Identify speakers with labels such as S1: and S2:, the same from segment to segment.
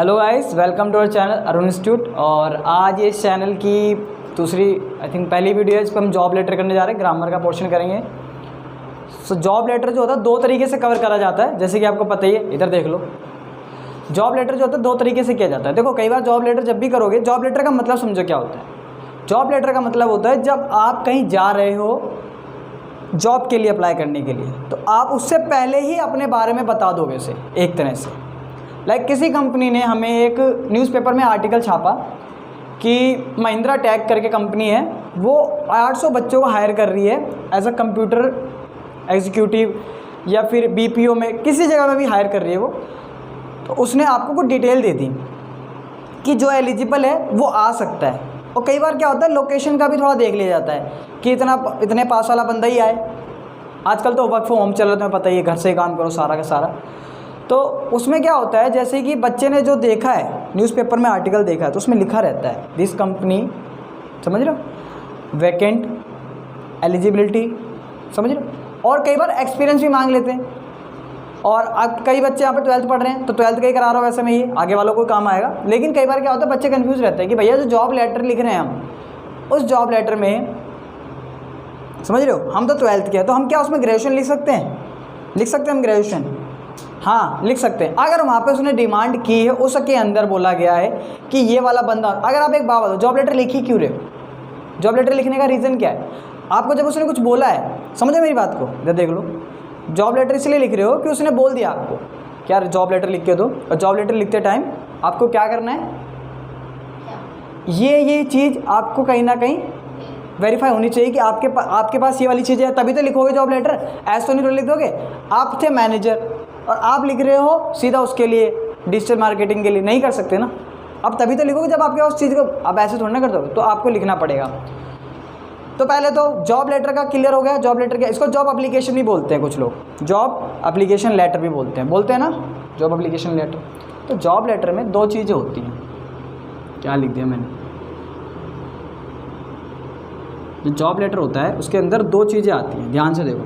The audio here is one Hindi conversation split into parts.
S1: Hello guys, welcome to our channel Arun institute. और आज ये इस चैनल की दूसरी पहली वीडियो है। इस पर हम जॉब लेटर करने जा रहे हैं, ग्रामर का पोर्शन करेंगे। सो जॉब लेटर जो होता है दो तरीके से कवर करा जाता है, जैसे कि आपको पता ही है। इधर देख लो, जॉब लेटर जो होता है दो तरीके से किया जाता है। देखो, कई बार जॉब लेटर जब भी करोगे, जॉब लेटर का मतलब समझो क्या होता है। जॉब लेटर का मतलब होता है जब आप कहीं जा रहे हो जॉब के लिए अप्लाई करने के लिए, तो आप उससे पहले ही अपने बारे में बता दोगे उसे एक तरह से। लाइक किसी कंपनी ने हमें एक न्यूज़पेपर में आर्टिकल छापा कि महिंद्रा टैग करके कंपनी है, वो 800 बच्चों को हायर कर रही है एज अ कंप्यूटर एग्जीक्यूटिव, या फिर बीपीओ में किसी जगह में भी हायर कर रही है वो। तो उसने आपको कुछ डिटेल दे दी कि जो एलिजिबल है वो आ सकता है। और कई बार क्या होता है, लोकेशन का भी थोड़ा देख लिया जाता है कि इतने पास वाला बंदा ही आए। आजकल तो वर्क फ्रॉम होम चल रहा है, तुम्हें पता ही है, घर से ही काम करो सारा का सारा। तो उसमें क्या होता है, जैसे कि बच्चे ने जो देखा है न्यूज़पेपर में आर्टिकल देखा है, तो उसमें लिखा रहता है दिस कंपनी, समझ रहे हो, वैकेंट, एलिजिबिलिटी, समझ रहे हो। और कई बार एक्सपीरियंस भी मांग लेते हैं। और अब कई बच्चे यहाँ पर 12th पढ़ रहे हैं, तो 12th का ही करा रहा हो, वैसे में ये आगे वालों को काम आएगा। लेकिन कई बार क्या होता है, बच्चे कन्फ्यूज़ रहते हैं कि भैया जो जॉब लेटर लिख रहे हैं हम, उस जॉब लेटर में, समझ रहे हो, हम तो 12th के हैं, तो हम क्या उसमें ग्रेजुएशन लिख सकते हैं? लिख सकते हैं हम ग्रेजुएशन? हाँ, लिख सकते हैं। अगर वहाँ पे उसने डिमांड की है, उसके अंदर बोला गया है कि ये वाला बंदा, अगर आप एक बात बताओ, जॉब लेटर लिखी क्यों रहे हो? जॉब लेटर लिखने का रीज़न क्या है? आपको जब उसने कुछ बोला है, समझो मेरी बात को, इधर देख लो, जॉब लेटर इसलिए लिख रहे हो कि उसने बोल दिया आपको क्या जॉब लेटर लिख के दो। और जॉब लेटर लिखते टाइम आपको क्या करना है, ये चीज़ आपको कहीं ना कहीं वेरीफाई होनी चाहिए कि आपके पास ये वाली चीज़ें है, तभी तो लिखोगे जॉब लेटर। ऐसा तो नहीं लिख दोगे। आप थे मैनेजर और आप लिख रहे हो सीधा उसके लिए, डिजिटल मार्केटिंग के लिए, नहीं कर सकते ना। अब तभी तो लिखोगे जब आपके उस चीज़ को, अब ऐसे थोड़ा ना कर दोगे, तो आपको लिखना पड़ेगा। तो पहले तो जॉब लेटर का क्लियर हो गया। जॉब लेटर क्या, इसको जॉब एप्लीकेशन भी बोलते हैं कुछ लोग, जॉब एप्लीकेशन लेटर भी बोलते हैं ना, जॉब एप्लीकेशन लेटर। तो जॉब लेटर में दो चीज़ें होती हैं। क्या लिख दिया मैंने, जो जॉब लेटर होता है उसके अंदर दो चीज़ें आती हैं, ध्यान से देखो।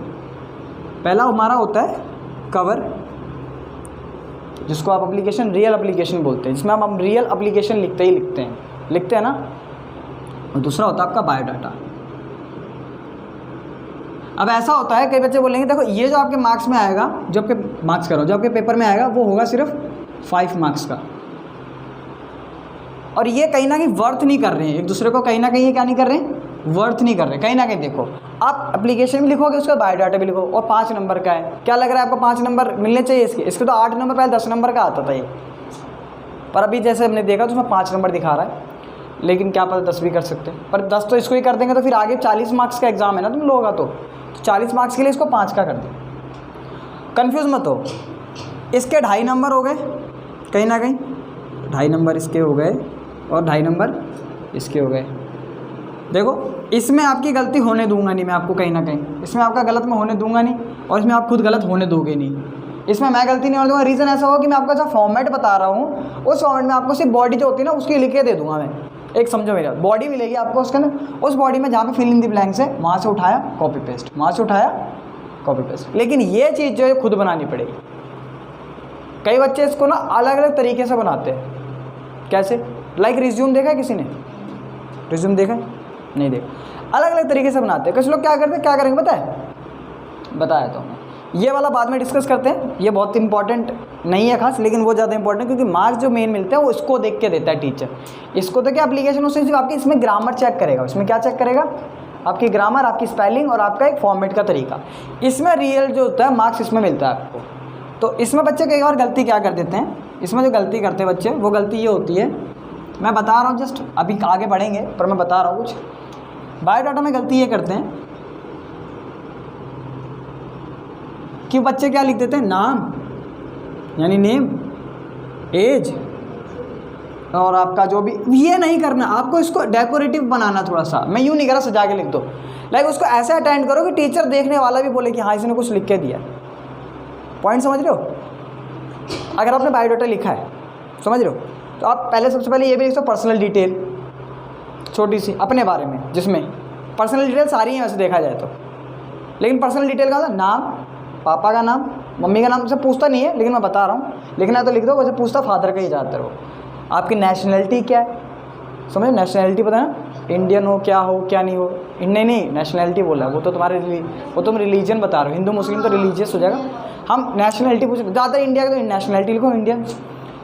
S1: पहला हमारा होता है कवर, जिसको आप एप्लीकेशन, रियल एप्लीकेशन बोलते हैं, जिसमें हम रियल एप्लीकेशन लिखते हैं ना। और दूसरा होता है आपका बायोडाटा। अब ऐसा होता है, कई बच्चे बोलेंगे देखो ये जो आपके मार्क्स में आएगा, जो आपके मार्क्स करो, जो आपके पेपर में आएगा, वो होगा सिर्फ 5 मार्क्स का। और ये कहीं ना कहीं वर्थ नहीं कर रहे हैं एक दूसरे को, कहीं ना कहीं ये क्या नहीं कर रहे हैं, वर्थ नहीं कर रहे कहीं ना कहीं। देखो, आप एप्लीकेशन भी लिखोगे, उसका बायोडाटा भी लिखो, और 5 नंबर का है। क्या लग रहा है आपको 5 नंबर मिलने चाहिए इसके तो 8 नंबर, पहले 10 नंबर का आता था ये, पर अभी जैसे हमने देखा तो उसमें 5 नंबर दिखा रहा है। लेकिन क्या पता 10 भी कर सकते हैं, पर 10 तो इसको ही कर देंगे, तो फिर आगे 40 मार्क्स का एग्जाम है ना तुम लोगों का, तो 40 मार्क्स के लिए इसको 5 का कर दो। कन्फ्यूज़ मत हो। इसके 2.5 नंबर हो गए कहीं ना कहीं, 2.5 नंबर इसके हो गए, और 2.5 नंबर इसके हो गए। देखो, इसमें आपकी गलती होने दूंगा नहीं मैं आपको, कहीं ना कहीं इसमें आपका गलत मैं होने दूंगा नहीं, और इसमें आप खुद गलत होने दोगे नहीं। इसमें मैं गलती नहीं होने दूंगा। रीज़न ऐसा होगा कि मैं आपका जो फॉर्मेट बता रहा हूँ, उस फॉर्मेट में आपको सिर्फ बॉडी जो होती है ना, उसकी लिख के दे दूंगा मैं। एक समझो मेरा, बॉडी मिलेगी आपको उसके अंदर, उस बॉडी में जहाँ पे फिल इन द ब्लैंक्स है, वहाँ से उठाया कॉपी पेस्ट, वहाँ से उठाया कॉपी पेस्ट। लेकिन ये चीज़ जो है खुद बनानी पड़ेगी। कई बच्चे इसको ना अलग अलग तरीके से बनाते हैं। कैसे? लाइक रिज्यूम देखा है किसी ने? रिज्यूम देखा है? नहीं देखा। अलग अलग तरीके से बनाते हैं। कुछ लोग क्या करते हैं, क्या करेंगे पता है, बताया तो ये वाला बाद में डिस्कस करते हैं। ये बहुत इंपॉर्टेंट नहीं है खास, लेकिन वो ज़्यादा इंपॉर्टेंट, क्योंकि मार्क्स जो मेन मिलते हैं वो इसको देख के देता है टीचर। इसको तो क्या एप्लीकेशन, उससे सिर्फ आपकी इसमें ग्रामर चेक करेगा। इसमें क्या चेक करेगा? आपकी ग्रामर, आपकी स्पेलिंग, और आपका एक फॉर्मेट का तरीका। इसमें रियल जो होता है मार्क्स इसमें मिलता है आपको। तो इसमें बच्चे कई और गलती क्या कर देते हैं, इसमें जो गलती करते हैं बच्चे, वो गलती ये होती है, मैं बता रहा हूँ जस्ट, अभी आगे बढ़ेंगे पर मैं बता रहा हूँ कुछ। बायोडाटा में गलती ये करते हैं कि बच्चे क्या लिख देते हैं, नाम यानी नेम, एज, और आपका जो भी, ये नहीं करना आपको। इसको डेकोरेटिव बनाना थोड़ा सा, मैं यूँ नहीं करा सजा के लिख दो। लाइक उसको ऐसे अटेंड करो कि टीचर देखने वाला भी बोले कि हाँ इसने कुछ लिख के दिया। पॉइंट समझ रहे हो? अगर आपने बायोडाटा लिखा है, समझ रहे हो, तो आप पहले सबसे पहले ये भी लिख दो पर्सनल डिटेल, छोटी सी अपने बारे में, जिसमें पर्सनल डिटेल सारी हैं वैसे देखा जाए तो। लेकिन पर्सनल डिटेल का होता है नाम, पापा का नाम, मम्मी का नाम से पूछता नहीं है, लेकिन मैं बता रहा हूँ, लिखना है तो लिख दो, वैसे पूछता फादर का ही ज़्यादातर हो। आपकी नेशनलिटी क्या है, समझो नेशनलिटी पता है, इंडियन हो क्या नहीं हो, इंडियन नहीं नेशनलिटी बोला, वो तो तुम्हारे वो तुम रिलीजन बता रहे हो, हिंदू मुस्लिम तो रिलीजियस हो जाएगा। हम नेशनलिटी पूछ, ज़्यादा इंडिया का तो नेशनलिटी लिखो इंडियन।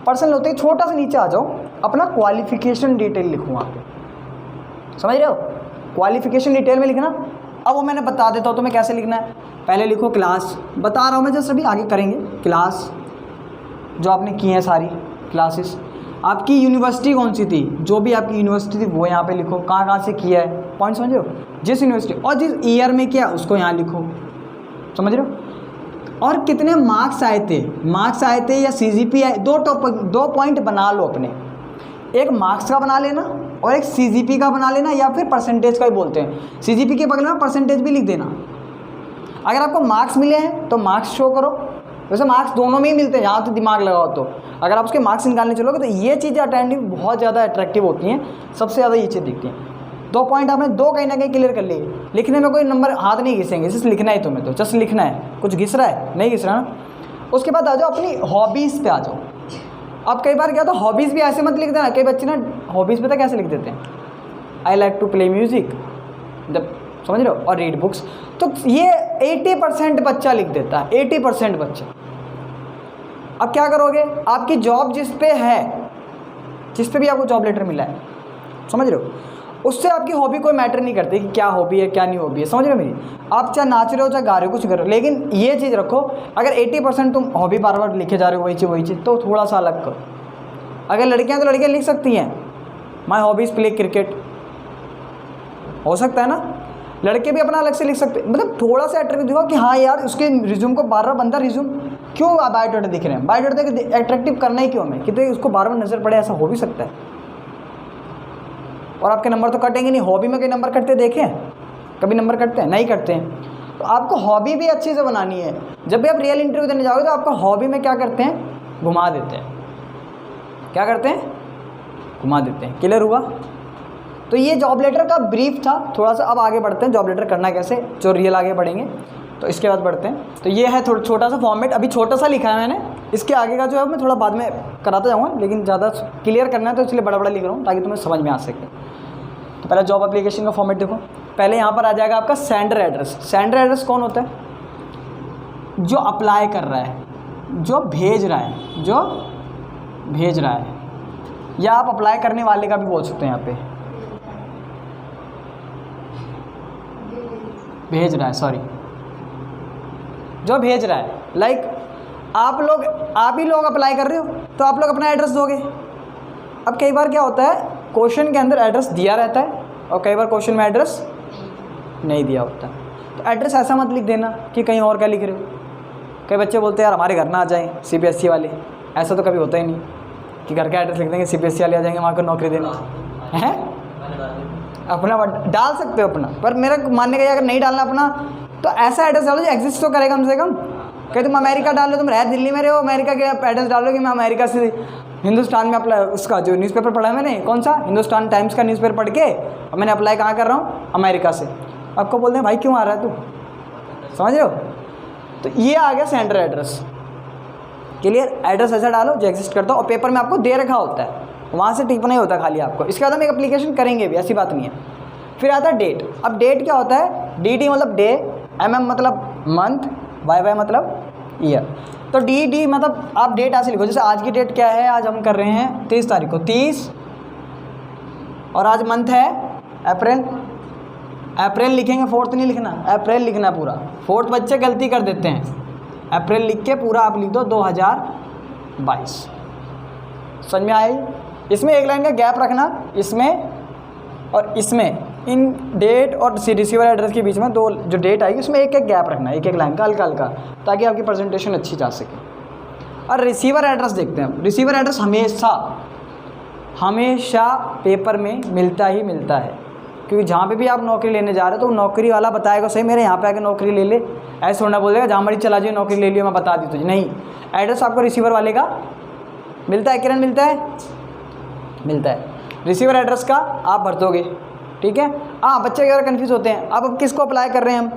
S1: पर्सनल होते ही छोटा सा नीचे आ जाओ, अपना क्वालिफिकेशन डिटेल लिखूँ वहाँ पे, समझ रहे हो, क्वालिफिकेशन डिटेल में लिखना। अब वो मैंने बता देता हूँ तुम्हें कैसे लिखना है। पहले लिखो क्लास, बता रहा हूँ मैं, जस्ट अभी आगे करेंगे। क्लास जो आपने की है सारी क्लासेस, आपकी यूनिवर्सिटी कौन सी थी, जो भी आपकी यूनिवर्सिटी थी वो यहाँ पे लिखो, कहाँ से किया है, पॉइंट समझ रहे हो, जिस यूनिवर्सिटी और जिस ईयर में किया उसको यहाँ लिखो, समझ रहे हो। और कितने मार्क्स आए थे या CGP आए, दो पॉइंट बना लो अपने, एक मार्क्स का बना लेना और एक CGP का बना लेना, या फिर परसेंटेज का ही बोलते हैं। CGP के बगल में परसेंटेज भी लिख देना। अगर आपको मार्क्स मिले हैं तो मार्क्स शो करो, वैसे मार्क्स दोनों में ही मिलते हैं, यहाँ तो दिमाग लगाओ। तो अगर आप उसके मार्क्स निकालने चलोगे तो ये चीज़ें अटेंडिव बहुत ज़्यादा अट्रैक्टिव होती हैं, सबसे ज़्यादा ये चीज़ दिखती हैं। 2 पॉइंट आपने दो कहीं ना कहीं क्लियर कर लिए। लिखने में कोई नंबर हाथ नहीं घिसेंगे, जस्ट लिखना है तुम्हें, तो जस्ट लिखना है। कुछ घिस रहा है, नहीं घिस रहा ना। उसके बाद आ जाओ अपनी हॉबीज़ पे आ जाओ। अब कई बार क्या होता है, हॉबीज़ भी ऐसे मत लिख देना। कई बच्चे ना हॉबीज़ पता कैसे लिख देते हैं, I like to play music, जब समझ रहे हो, और रीड बुक्स। तो ये 80% बच्चा लिख देता है, 80% बच्चा। अब क्या करोगे, आपकी जॉब जिस पे है, जिस पे भी आपको जॉब लेटर मिला है, समझ रहे हो, उससे आपकी हॉबी कोई मैटर नहीं करती कि क्या हॉबी है क्या नहीं हॉबी है, समझ रहे हो मेरी। आप चाहे नाच रहे हो चाहे गा रहे हो, कुछ करो, लेकिन ये चीज़ रखो, अगर 80% तुम हॉबी बार बार लिखे जा रहे हो वही चीज़, तो थोड़ा सा अलग करो। अगर लड़कियाँ तो लड़कियाँ लिख सकती हैं, माई हॉबीज़ प्ले क्रिकेट, हो सकता है ना। लड़के भी अपना अलग से लिख सकते, मतलब थोड़ा सा अट्रैक्टिव दिखाओ कि हाँ यार उसके रिज्यूम को बार बार बंदा रिज्यूम क्यों बायोडाटा दिख रहे हैं, बायोडाटा अट्रैक्टिव करना ही क्यों हमें, कि तो उसको बार बार नज़र पड़े, ऐसा हो भी सकता है। और आपके नंबर तो कटेंगे नहीं। हॉबी में कई नंबर कटते देखें, कभी नंबर कटते हैं, नहीं कटते हैं। तो आपको हॉबी भी अच्छे से बनानी है। जब भी आप रियल इंटरव्यू देने जाओगे तो आपका हॉबी में क्या करते हैं, घुमा देते हैं। क्या करते हैं, घुमा देते हैं। क्लियर हुआ। तो ये जॉब लेटर का ब्रीफ था थोड़ा सा। अब आगे बढ़ते हैं, जॉब लेटर करना कैसे, जो रियल आगे बढ़ेंगे तो इसके बाद बढ़ते हैं। तो ये है थोड़ा छोटा सा फॉर्मेट, अभी छोटा सा लिखा है मैंने। इसके आगे का जो है मैं थोड़ा बाद में कराता जाऊँगा, लेकिन ज़्यादा क्लियर करना है तो इसलिए बड़ा बड़ा लिख रहा हूँ ताकि तुम्हें समझ में आ सके। तो पहले जॉब एप्लीकेशन का फॉर्मेट देखो। पहले यहाँ पर आ जाएगा आपका सेंडर एड्रेस। सेंडर एड्रेस कौन होता है, जो अप्लाई कर रहा है, जो भेज रहा है, जो भेज रहा है, या आप अप्लाई करने वाले का भी बोल सकते हैं। यहाँ पे भेज रहा है, सॉरी, जो भेज रहा है। लाइक आप ही लोग अप्लाई कर रहे हो तो आप लोग अपना एड्रेस दोगे। अब कई बार क्या होता है, क्वेश्चन के अंदर एड्रेस दिया रहता है और कई बार क्वेश्चन में एड्रेस नहीं दिया होता। तो एड्रेस ऐसा मत लिख देना कि कहीं और क्या लिख रहे हो। कई बच्चे बोलते हैं यार हमारे घर ना आ जाएं CBSE वाले। ऐसा तो कभी होता ही नहीं कि घर का एड्रेस लिख देंगे, CBSE वाले आ जाएंगे वहाँ को नौकरी देना है। अपना डाल सकते हो अपना, पर मेरा मानने का अगर नहीं डालना अपना तो ऐसा एड्रेस डालो जो एग्जिस्ट तो करे कम से कम। कहीं तुम अमेरिका डाल लो, तुम रह दिल्ली में रहे हो, अमेरिका के एड्रेस डालो कि मैं अमेरिका से हिंदुस्तान में अप्लाई, उसका जो न्यूज़पेपर पढ़ा है मैंने, कौन सा, हिंदुस्तान टाइम्स का न्यूज़पेपर पढ़ के, और मैंने अप्लाई कहाँ कर रहा हूँ, अमेरिका से। आपको बोलते हैं भाई क्यों आ रहा है तू, समझ रहे हो। तो ये आ गया सेंटर एड्रेस। क्लियर। एड्रेस ऐसा डालो जो एग्जिस्ट करता हो और पेपर में आपको दे रखा होता है, वहाँ से टिक नहीं होता खाली आपको। इसके बाद हम एक एप्लीकेशन करेंगे भी, ऐसी बात नहीं है। फिर आता है डेट। अब डेट क्या होता है, DD मतलब डे, MM मतलब मंथ, YY मतलब ईयर। तो DD मतलब आप डेट ऐसे लिखो, जैसे आज की डेट क्या है, आज हम कर रहे हैं 30 तारीख को, 30, और आज मंथ है अप्रैल। अप्रैल लिखेंगे, 4th नहीं लिखना, अप्रैल लिखना पूरा। 4th बच्चे गलती कर देते हैं, अप्रैल लिख के पूरा आप लिख दो 2022। समझ में आई। इसमें एक लाइन का गैप रखना, इसमें और इसमें, इन डेट और रिसीवर एड्रेस के बीच में दो जो डेट आएगी उसमें एक एक गैप रखना, एक एक लाइन का हल्का हल्का, ताकि आपकी प्रेजेंटेशन अच्छी जा सके। और रिसीवर एड्रेस देखते हैं। रिसीवर एड्रेस हमेशा पेपर में मिलता ही मिलता है, क्योंकि जहाँ पे भी आप नौकरी लेने जा रहे हो तो नौकरी वाला बताएगा सही मेरे यहाँ पे आके नौकरी ले ले, ऐसे थोड़ा बोलेगा जहाँ मर्जी चला जाइए नौकरी ले लियो मैं बता दी तुझे। नहीं, एड्रेस आपको रिसीवर वाले का मिलता है। किरण मिलता है, मिलता है। रिसीवर एड्रेस का आप भर दोगे, ठीक है। हाँ, बच्चे अगर कन्फ्यूज़ होते हैं, अब किसको अप्लाई कर रहे हैं हम,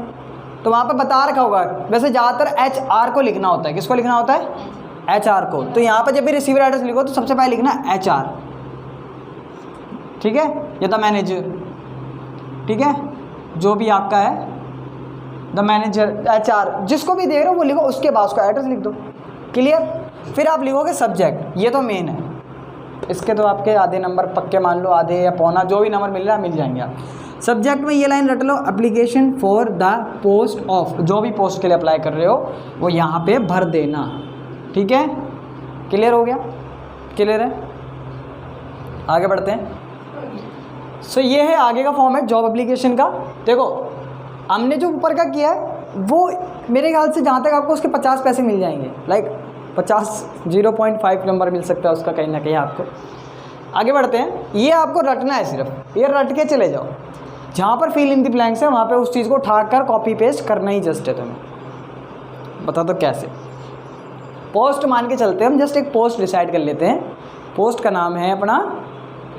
S1: तो वहाँ पे बता रखा होगा। वैसे ज़्यादातर HR को लिखना होता है। किसको लिखना होता है? HR को। तो यहाँ पे जब भी रिसीवर एड्रेस लिखो तो सबसे पहले लिखना HR, ठीक है, या द मैनेजर, ठीक है, जो भी आपका है द मैनेजर HR, जिसको भी दे रहे हो वो लिखो, उसके बाद उसका एड्रेस लिख दो। क्लियर? फिर आप लिखोगे सब्जेक्ट, ये तो मेन है। इसके तो आपके आधे नंबर पक्के मान लो, आधे या पौना जो भी नंबर मिल रहा है मिल जाएंगे आप। सब्जेक्ट में ये लाइन रट लो, application for the post of, जो भी पोस्ट के लिए अप्लाई कर रहे हो वो यहाँ पे भर देना, ठीक है। क्लियर हो गया? क्लियर है? आगे बढ़ते हैं। सो ये है आगे का फॉर्मेट जॉब एप्लीकेशन का। देखो हमने जो ऊपर का किया है वो मेरे ख्याल से जहाँ तक आपको उसके 50 पैसे मिल जाएंगे, लाइक 0.5 नंबर मिल सकता है उसका कहीं ना कहीं आपको। आगे बढ़ते हैं। ये आपको रटना है, सिर्फ ये रट के चले जाओ। जहाँ पर फिल इन द ब्लैंक्स है वहाँ पे उस चीज़ को उठा कर कॉपी पेस्ट करना ही जस्ट है तुम्हें। बता दो कैसे। पोस्ट मान के चलते हैं हम, जस्ट एक पोस्ट डिसाइड कर लेते हैं। पोस्ट का नाम है अपना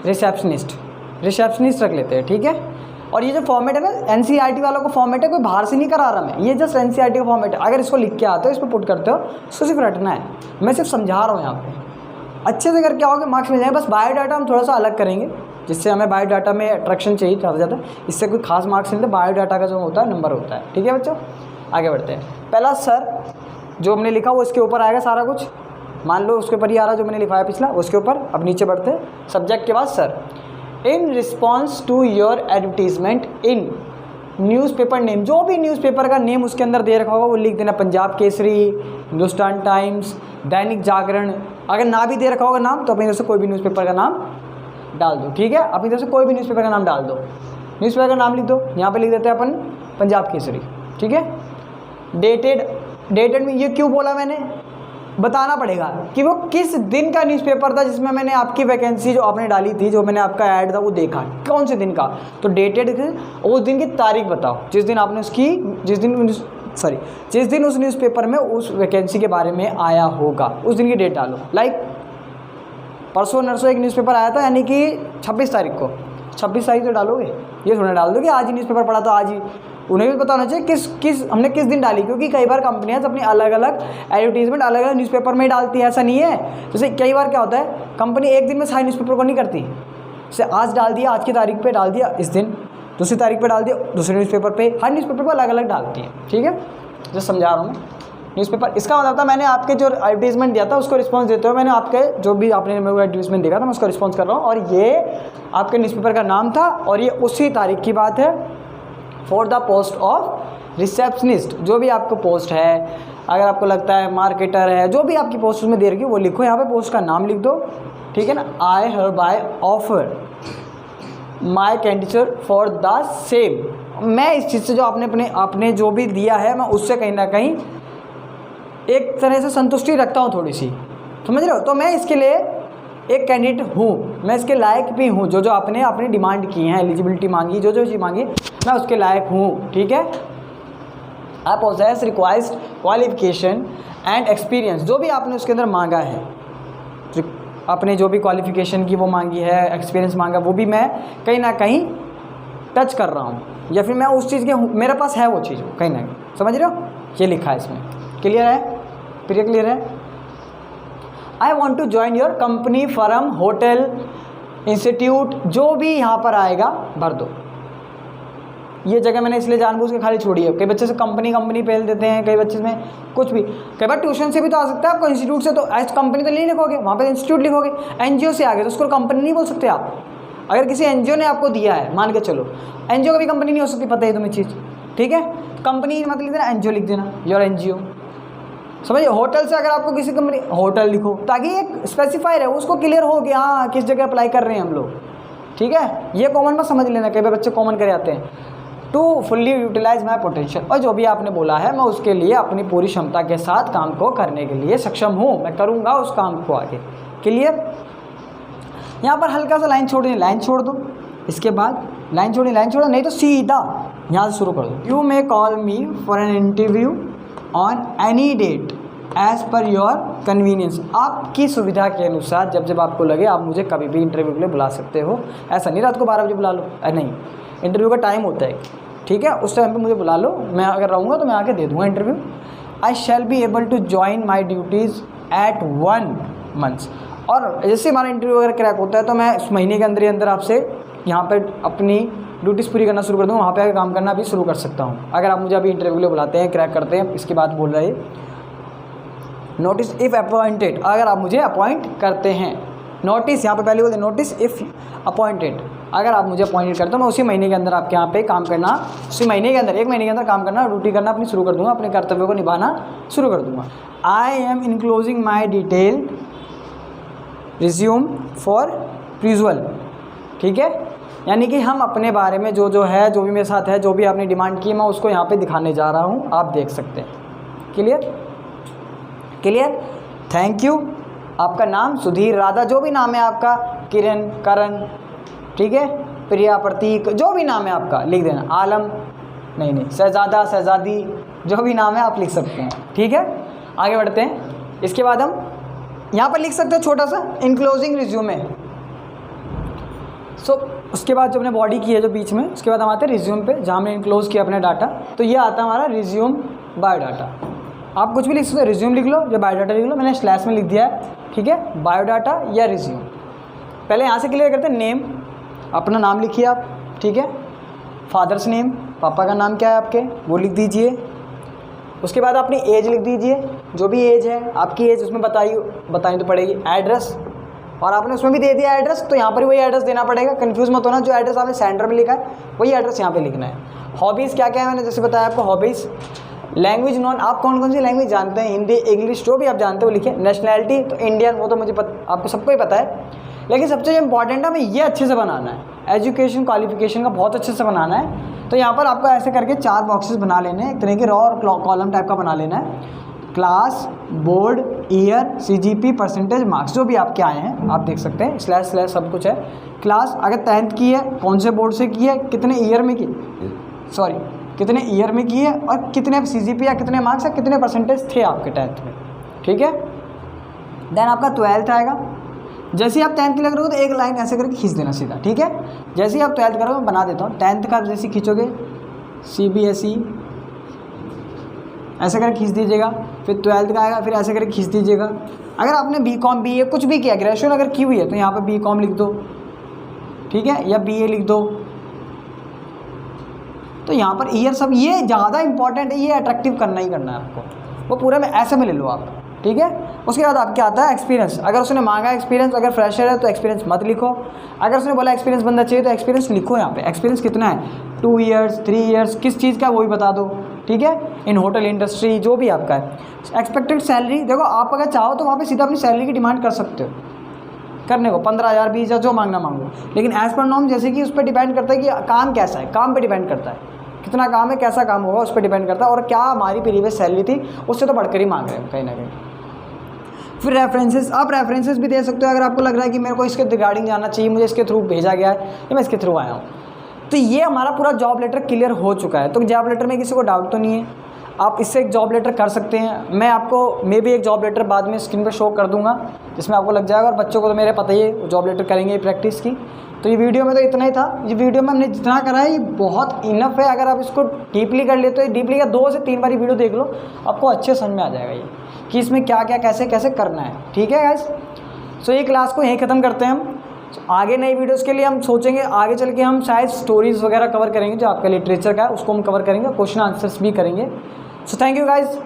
S1: रिसेप्शनिस्ट, रिसेप्शनिस्ट रख लेते हैं, ठीक है। और ये जो फॉर्मेट है ना NCERT वालों को फॉर्मेट है, कोई बाहर से नहीं करा रहा मैं, ये जस्ट NCERT का फॉर्मेट है। अगर इसको लिख के आते हो, इस पर पुट करते हो, इसको सिर्फ रटना है। मैं सिर्फ समझा रहा हूँ यहाँ पे, अच्छे से करके आओगे मार्क्स मिल जाएंगे। बस बायोडाटा हम थोड़ा सा अलग करेंगे, जिससे हमें बायोडाटा में अट्रैक्शन चाहिए ज़्यादा ज़्यादा, इससे कोई खास मार्क्स नहीं। बायोडाटा का जो होता है नंबर होता है, ठीक है बच्चों। आगे बढ़ते हैं। पहला सर जो हमने लिखा वो इसके ऊपर आएगा सारा कुछ, मान लो उसके ऊपर ही आ रहा जो मैंने लिखा है पिछला, उसके ऊपर। अब नीचे बढ़ते हैं। सब्जेक्ट के बाद sir, in response to your advertisement in newspaper name, जो भी न्यूज़पेपर का नेम उसके अंदर दे रखा होगा वो लिख देना। पंजाब केसरी, हिंदुस्तान टाइम्स, दैनिक जागरण। अगर ना भी दे रखा होगा नाम तो अपनी तरफ से कोई भी न्यूज़पेपर का नाम डाल दो, ठीक है। अपनी तरफ से कोई भी न्यूज़पेपर का नाम डाल दो। न्यूज़पेपर का नाम लिख दो, यहाँ पे लिख देते हैं अपन पंजाब केसरी, ठीक है। डेटेड में ये क्यों बोला मैंने, बताना पड़ेगा कि वो किस दिन का न्यूज़पेपर था जिसमें मैंने आपकी वैकेंसी जो आपने डाली थी, जो मैंने आपका ऐड था वो देखा, कौन से दिन का। तो डेटेड उस दिन की तारीख बताओ जिस दिन आपने उसकी, जिस दिन उस न्यूज़पेपर में उस वैकेंसी के बारे में आया होगा, उस दिन की डेट डालो। लाइक परसों नरसों एक न्यूज़पेपर आया था, यानी कि 26 तारीख को, 26 तारीख तो डालोगे, ये थोड़ा डाल दो कि आज ही न्यूज़पेपर पढ़ा था आज ही। उन्हें भी पता होना चाहिए हमने किस दिन डाली, क्योंकि कई बार कंपनियां अपनी अलग अलग एडवर्टीजमेंट अलग अलग न्यूज़पेपर में ही डालती है, ऐसा नहीं है। जैसे कई बार क्या होता है, कंपनी एक दिन में सारे न्यूज़पेपर को नहीं करती। जैसे आज डाल दिया, आज की तारीख पे डाल दिया, इस दिन दूसरी तारीख पे डाल दिया दूसरे न्यूज़पेपर पे, हर न्यूज़पेपर को अलग अलग डालती है, ठीक है। जो समझा रहा हूँ मैं न्यूज़पेपर, इसका मतलब था मैंने आपके जो एडवर्टीजमेंट दिया था उसको रिस्पॉन्स देते हुए मैंने आपके जो भी आपने मेरे को एडवर्टीजमेंट देखा था मैं उसका रिस्पॉन्स कर रहा हूँ। और ये आपके न्यूज़पेपर का नाम था और ये उसी तारीख की बात है। For the post of receptionist, जो भी आपको पोस्ट है, अगर आपको लगता है मार्केटर है, जो भी आपकी पोस्ट उसमें दे रखी है वो लिखो, यहाँ पे पोस्ट का नाम लिख दो, ठीक है ना। I hereby offer my candidate for the same. मैं इस चीज़ से जो आपने जो भी दिया है मैं उससे कहीं ना कहीं एक तरह से संतुष्टि रखता हूँ थोड़ी सी, समझ रहे हो। तो मैं इसके लिए एक कैंडिडेट हूँ, मैं इसके लायक भी हूँ। जो आपने अपनी डिमांड की है, एलिजिबिलिटी मांगी, जो चीज़ मांगी मैं उसके लायक हूँ, ठीक है। आप possess required qualification and experience, जो भी आपने उसके अंदर मांगा है, आपने जो भी क्वालिफिकेशन की वो मांगी है, एक्सपीरियंस मांगा, वो भी मैं कहीं ना कहीं टच कर रहा हूँ, या फिर मैं उस चीज़ के मेरे पास है वो चीज़ कहीं ना कहीं, समझ रहे हो। ये लिखा है इसमें, क्लियर है, प्रिय क्लियर है। I want to join your company, firm, hotel, institute, जो भी यहाँ पर आएगा भर दो। ये जगह मैंने इसलिए जानबूझ के खाली छोड़ी है। कई बच्चे से कंपनी फेल देते हैं, कई बच्चे में कुछ भी, कई बार ट्यूशन से भी तो आ सकता है आपको, इंस्टीट्यूट से तो ऐसे कंपनी तो नहीं लिखोगे, वहाँ पे इंस्टीट्यूट लिखोगे। NGO से आगे तो उसको कंपनी नहीं बोल सकते आप। अगर किसी NGO ने आपको दिया है, मान के चलो, NGO का भी कंपनी नहीं हो सकती, पता है तुम्हें चीज़, ठीक है। कंपनी मत लिख देना, NGO लिख देना, योर NGO, समझिए। होटल से अगर आपको किसी कंपनी, होटल लिखो, ताकि एक स्पेसिफाई रहे, उसको क्लियर हो कि हाँ किस जगह अप्लाई कर रहे हैं हम लोग, ठीक है। ये कॉमन में समझ लेना, कई बार बच्चे कॉमन कर जाते हैं। To fully utilise my potential, और जो भी आपने बोला है मैं उसके लिए अपनी पूरी क्षमता के साथ काम को करने के लिए सक्षम हूँ, मैं करूँगा उस काम को आगे, क्लियर। यहाँ पर हल्का सा लाइन छोड़नी, लाइन छोड़ दो, इसके बाद लाइन छोड़नी, लाइन छोड़ो, नहीं तो सीधा यहाँ से शुरू कर दो। You may call me for an interview on any date as per your convenience, आपकी सुविधा के अनुसार जब आपको लगे आप मुझे कभी भी इंटरव्यू के लिए बुला सकते हो। ऐसा नहीं रात को 12 बजे बुला लो, नहीं, इंटरव्यू का टाइम होता है, ठीक है, उस टाइम पे मुझे बुला लो, मैं अगर रहूँगा तो मैं आके दे दूँगा interview. I shall be able to join my duties at 1 month. और जैसे हमारा इंटरव्यू अगर क्रैक होता है तो मैं उस महीने के अंदर ही अंदर आपसे यहाँ पर अपनी ड्यूटीज़ पूरी करना शुरू कर दूँ, वहाँ पे आकर काम करना भी शुरू कर सकता हूँ। अगर आप मुझे अभी इंटरव्यू के लिए बुलाते हैं, क्रैक करते हैं, इसके बाद बोल रहे हैं नोटिस इफ़ अपॉइंटेड, अगर आप मुझे अपॉइंट करते हैं, नोटिस यहाँ पे पहले बोलते नोटिस इफ़ अपॉइंटेड, अगर आप मुझे अपॉइंटेड करते हो मैं उसी महीने के अंदर आपके यहाँ पे काम करना, उसी महीने के अंदर 1 महीने के अंदर काम करना, ड्यूटी करना अपनी शुरू कर दूँगा, अपने कर्तव्यों को निभाना शुरू कर दूँगा। I am enclosing my detail resume for perusal, ठीक है, यानी कि हम अपने बारे में जो है, जो भी मेरे साथ है, जो भी आपने डिमांड की, मैं उसको यहाँ पे दिखाने जा रहा हूँ, आप देख सकते हैं। Clear clear, thank you. आपका नाम सुधीर, राधा, जो भी नाम है आपका, किरण, करण, ठीक है, प्रिया, प्रतीक, जो भी नाम है आपका लिख देना, आलम नहीं, शहजादा, शहजादी, जो भी नाम है आप लिख सकते हैं, ठीक है। आगे बढ़ते हैं। इसके बाद हम यहाँ पर लिख सकते हो छोटा सा इनक्लोजिंग रिज्यूमे। उसके बाद जो हमने बॉडी की है जो बीच में, उसके बाद हम आते हैं रिज्यूम पे, जहाँ हमने इनक्लोज किया अपने डाटा, तो ये आता है हमारा रिज्यूम बायोडाटा। आप कुछ भी लिख सकते हो, रिज्यूम लिख लो या बायोडाटा लिख लो, मैंने स्लैश में लिख दिया है, ठीक है, बायोडाटा या रिज्यूम। पहले यहाँ से क्लियर करते हैं, नेम, अपना नाम लिखिए आप, ठीक है, फादर्स नेम, पापा का नाम क्या है आपके, वो लिख दीजिए। उसके बाद अपनी एज लिख दीजिए, जो भी एज है आपकी एज उसमें बतानी तो पड़ेगी। एड्रेस, और आपने उसमें भी दे दिया एड्रेस, तो यहाँ पर वही एड्रेस देना पड़ेगा, कंफ्यूज मत होना, जो एड्रेस आपने सेंटर में लिखा है वही एड्रेस यहाँ पे लिखना है। हॉबीज़ क्या क्या है, मैंने जैसे बताया आपको हॉबीज़। लैंग्वेज नॉन, आप कौन कौन सी लैंग्वेज जानते हैं, हिंदी, इंग्लिश, जो भी आप जानते हो लिखिए। नेशनैलिटी तो इंडियन, वो तो मुझे आपको सबको ही पता है, लेकिन सबसे इंपॉर्टेंट है हमें ये अच्छे से बनाना है, एजुकेशन क्वालिफिकेशन का बहुत अच्छे से बनाना है। तो यहाँ पर आपको ऐसे करके 4 बॉक्सेस बना लेने हैं, एक तरह के रॉ और कॉलम टाइप का बना लेना है। Class, board, year, CGP, percentage, marks, जो भी आपके आए हैं आप देख सकते हैं, स्लैश स्लैश सब कुछ है। क्लास अगर 10th की है, कौन से बोर्ड से की है, कितने ईयर में की, कितने ईयर में की है, और कितने CGP या कितने मार्क्स या कितने परसेंटेज थे आपके 10th में, ठीक है। देन आपका 12th आएगा। जैसे ही आप 10th के लग रहे हो तो एक लाइन ऐसे करके खींच देना सीधा, ठीक है। जैसे ही आप 12th करोगे, मैं बना देता हूँ, 10th का जैसे खींचोगे CBSE ऐसे करके खींच दीजिएगा, फिर 12th का आएगा, फिर ऐसे करके खींच दीजिएगा। अगर आपने BCom BA कुछ भी किया, ग्रेजुएशन अगर की हुई है तो यहाँ पर BCom लिख दो, ठीक है, या BA लिख दो। तो यहाँ पर ईयर सब ये ज़्यादा इंपॉर्टेंट है, ये अट्रैक्टिव करना ही करना है आपको, वो पूरे में ऐसे में ले लो आप, ठीक है। उसके बाद आपके आता है एक्सपीरियंस। अगर उसने मांगा एक्सपीरियंस, अगर फ्रेशर है तो एक्सपीरियंस मत लिखो, अगर उसने बोला एक्सपीरियंस बंदा चाहिए तो एक्सपीरियंस लिखो। यहाँ पे एक्सपीरियंस कितना है, 2 ईयर्स, 3 ईयर्स, किस चीज़ का वो भी बता दो, ठीक है, इन होटल इंडस्ट्री जो भी आपका है। एक्सपेक्टेड सैलरी, देखो आप अगर चाहो तो वहाँ पे सीधा अपनी सैलरी की डिमांड कर सकते हो, करने को 15,000 20,000 जो मांगना मांगो, लेकिन एज़ पर नॉर्म जैसे कि उस पर डिपेंड करता है कि काम कैसा है, काम पे डिपेंड करता है, कितना काम है, कैसा काम होगा, उस पर डिपेंड करता है, और क्या हमारी प्रीवियस सैलरी थी उससे तो बढ़कर ही मांग रहे हैं कहीं ना कहीं। फिर रेफरेंसेस, आप रेफरेंसेस भी दे सकते हो अगर आपको लग रहा है कि मेरे को इसके रिगार्डिंग जाना चाहिए, मुझे इसके थ्रू भेजा गया है या मैं इसके थ्रू आया हूँ। तो ये हमारा पूरा जॉब लेटर क्लियर हो चुका है। तो जॉब लेटर में किसी को डाउट तो नहीं है, आप इससे एक जॉब लेटर कर सकते हैं। मैं आपको मे भी एक जॉब लेटर बाद में स्क्रीन पर शो कर दूंगा जिसमें आपको लग जाएगा, और बच्चों को तो मेरे पता ही है वो जॉब लेटर करेंगे प्रैक्टिस की। तो ये वीडियो में तो इतना ही था, ये वीडियो में हमने जितना करा है ये बहुत इनफ है। अगर आप इसको डीपली कर लेते हो, डीपली का 2 से 3 बार वीडियो देख लो, आपको अच्छे समझ में आ जाएगा ये कि इसमें क्या क्या कैसे कैसे करना है, ठीक है गाइस। सो ये क्लास को यहीं ख़त्म करते हैं हम। आगे नई वीडियोस के लिए हम सोचेंगे आगे चल के हम शायद स्टोरीज़ वगैरह कवर करेंगे, जो आपका लिटरेचर का है उसको हम कवर करेंगे, क्वेश्चन आंसर्स भी करेंगे। So thank you guys.